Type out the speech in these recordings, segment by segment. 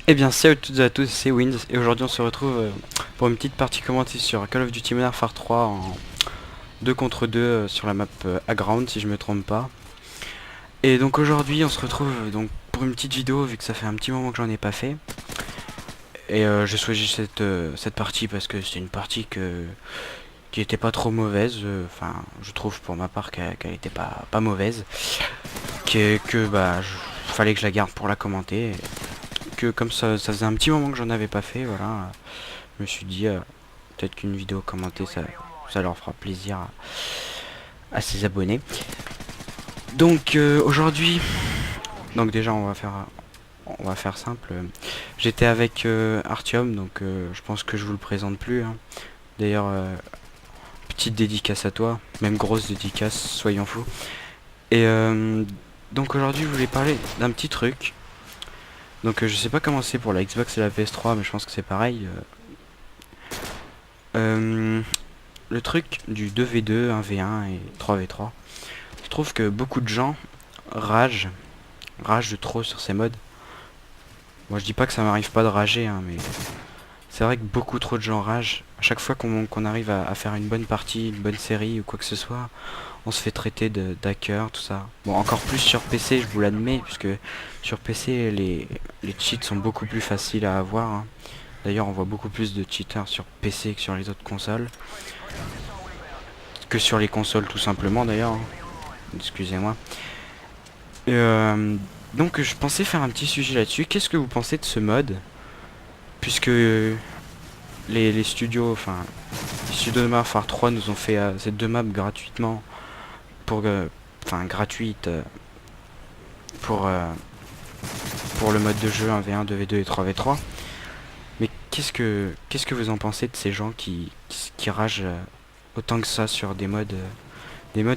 Eh bien salut à toutes et à tous, c'est Winds et aujourd'hui on se retrouve pour une petite partie commentée sur Call of Duty Modern Warfare 3 en 2 contre 2 sur la map Aground si je me trompe pas. Et donc aujourd'hui on se retrouve donc pour une petite vidéo vu que ça fait un petit moment que j'en ai pas fait. Et j'ai choisi cette partie parce que c'est une partie qui était pas trop mauvaise, enfin je trouve pour ma part qu'elle était pas mauvaise. Fallait que je la garde pour la commenter. Que comme ça faisait un petit moment que j'en avais pas fait, voilà. Je me suis dit peut-être qu'une vidéo commentée ça leur fera plaisir à ses abonnés. Donc aujourd'hui, donc déjà on va faire simple. J'étais avec Artyom, donc je pense que je vous le présente plus, hein. D'ailleurs petite dédicace à toi, même grosse dédicace, soyons fous. Et donc aujourd'hui je voulais parler d'un petit truc. Donc je sais pas comment c'est pour la Xbox et la PS3, mais je pense que c'est pareil. Le truc du 2v2, 1v1 et 3v3. Je trouve que beaucoup de gens ragent, ragent de trop sur ces modes. Moi je dis pas que ça m'arrive pas de rager, hein, mais c'est vrai que beaucoup trop de gens ragent. À chaque fois qu'on arrive à faire une bonne partie, une bonne série ou quoi que ce soit, on se fait traiter d'hacker, tout ça. Bon, encore plus sur PC, je vous l'admets, puisque sur PC les cheats sont beaucoup plus faciles à avoir, hein. D'ailleurs on voit beaucoup plus de cheaters sur PC que sur les autres consoles. Que sur les consoles tout simplement d'ailleurs, hein. Excusez-moi. Euh, donc je pensais faire un petit sujet là-dessus. Qu'est-ce que vous pensez de ce mode? Puisque les studios, enfin les studios de Modern Warfare 3 nous ont fait ces deux maps gratuitement pour, enfin gratuites pour pour le mode de jeu 1v1, 2v2 et 3v3. Mais qu'est-ce que vous en pensez de ces gens qui ragent autant que ça sur des modes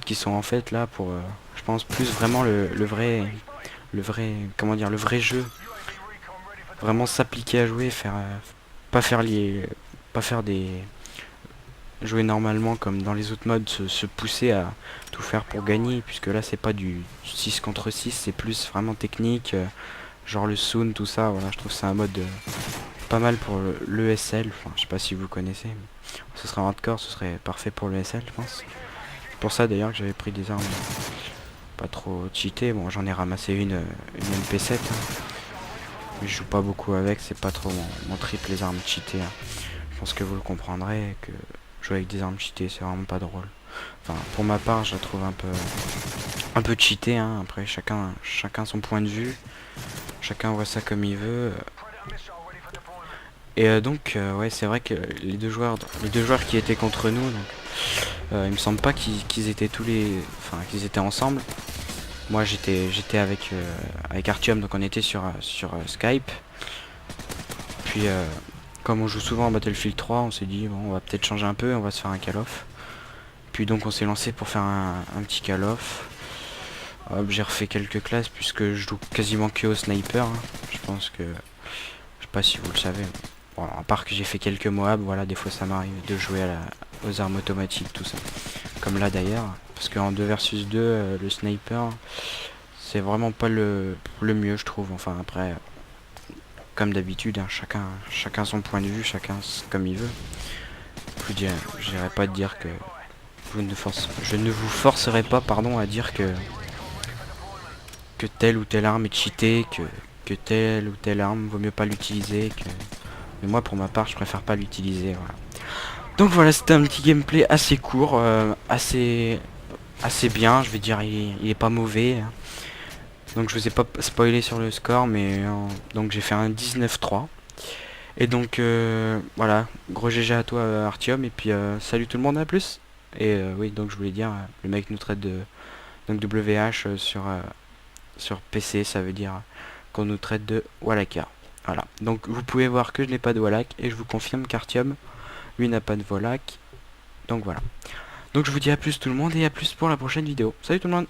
qui sont en fait là pour, je pense plus vraiment le vrai, comment dire, le vrai jeu, vraiment s'appliquer à jouer, faire pas faire les pas faire des jouer normalement comme dans les autres modes, se pousser à tout faire pour gagner, puisque là c'est pas du 6 contre 6, c'est plus vraiment technique, genre le Soon, tout ça. Voilà, je trouve que c'est un mode pas mal pour l'ESL. Enfin, je sais pas si vous connaissez, mais ce serait en hardcore, ce serait parfait pour l'ESL, je pense. C'est pour ça d'ailleurs que j'avais pris des armes pas trop cheatées. Bon, j'en ai ramassé une MP7, hein. Mais je joue pas beaucoup avec, c'est pas trop mon trip les armes cheatées, hein. Je pense que vous le comprendrez, que jouer avec des armes cheatées c'est vraiment pas drôle. Enfin, pour ma part, je la trouve un peu cheatée, hein. Après, chacun son point de vue, chacun voit ça comme il veut. Et donc, ouais, c'est vrai que les deux joueurs qui étaient contre nous, donc, il me semble pas qu'ils étaient enfin, qu'ils étaient ensemble. Moi, j'étais avec Artyom, donc on était sur Skype. Puis, comme on joue souvent en Battlefield 3, on s'est dit bon, on va peut-être changer un peu, on va se faire un Call of. Puis donc, on s'est lancé pour faire un petit Call of. Hop, j'ai refait quelques classes puisque je joue quasiment que au sniper, hein. Je pense que, je sais pas si vous le savez. Bon, à part que j'ai fait quelques Moab, voilà, des fois ça m'arrive de jouer aux armes automatiques, tout ça. Comme là d'ailleurs, parce qu'en 2 versus 2, le sniper, c'est vraiment pas le mieux, je trouve. Enfin, après, comme d'habitude, hein, chacun son point de vue, chacun comme il veut. J'irai pas dire que je ne vous forcerai pas, pardon, à dire que telle ou telle arme est cheatée, que telle ou telle arme vaut mieux pas l'utiliser. Mais moi, pour ma part, je préfère pas l'utiliser. Voilà. Donc voilà, c'était un petit gameplay assez court, assez bien. Je vais dire, il est pas mauvais, hein. Donc je vous ai pas spoilé sur le score, mais donc j'ai fait un 19-3. Et donc voilà, gros GG à toi Artyom, et puis salut tout le monde, à plus. Et oui, donc je voulais dire, le mec nous traite de donc WH sur PC, ça veut dire qu'on nous traite de Wallaka. Voilà, donc vous pouvez voir que je n'ai pas de Wallach, et je vous confirme qu'Artyom, lui, n'a pas de Wallach. Donc voilà. Donc je vous dis à plus tout le monde, et à plus pour la prochaine vidéo. Salut tout le monde.